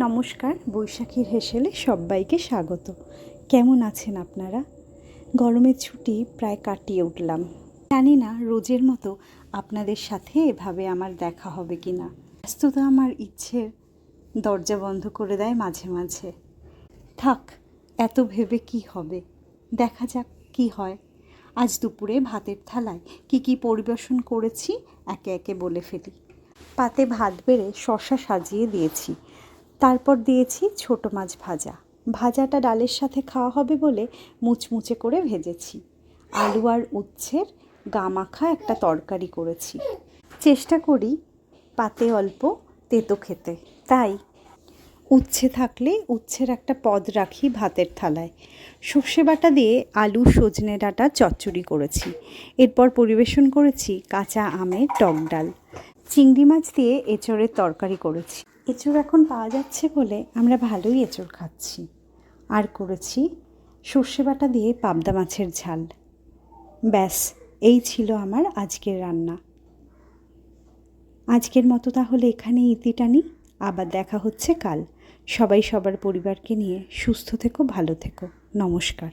নমস্কার, বৈশাখীর হেসেলে সব্বাইকে স্বাগত। কেমন আছেন আপনারা? গরমের ছুটি প্রায় কাটিয়ে উঠলাম। জানি না রোজের মতো আপনাদের সাথে এভাবে আমার দেখা হবে কি না। ব্যস্ততা আমার ইচ্ছের দরজা বন্ধ করে দেয় মাঝে মাঝে। থাক, এত ভেবে কি হবে, দেখা যাক কি হয়। আজ দুপুরে ভাতের থালায় কি পরিবেশন করেছি একে একে বলে ফেলি। পাতে ভাত বেড়ে শসা সাজিয়ে দিয়েছি, তারপর দিয়েছি ছোট মাছ ভাজা। ভাজাটা ডালের সাথে খাওয়া হবে বলে মুচমুচে করে ভেজেছি। আলু আর উচ্ছের গামাখা একটা তরকারি করেছি। চেষ্টা করি পাতে অল্প তেতো খেতে, তাই উচ্ছে থাকলে উচ্ছের একটা পদ রাখি ভাতের থালায়। সর্ষে বাটা দিয়ে আলু সজনে ডাঁটা চচ্চড়ি করেছি। এরপর পরিবেশন করেছি কাঁচা আমের টক ডাল। চিংড়ি মাছ দিয়ে এঁচোড়ের তরকারি করেছি। এঁচোড় এখন পাওয়া যাচ্ছে বলে আমরা ভালোই এঁচোড় খাচ্ছি। আর করেছি সর্ষে বাটা দিয়ে পাবদা মাছের ঝাল। ব্যাস, এই ছিল আমার আজকের রান্না। আজকের মতো তাহলে এখানেই ইতি টানি। আবার দেখা হচ্ছে কাল। সবাই সবার পরিবারকে নিয়ে সুস্থ থেকো, ভালো থেকো। নমস্কার।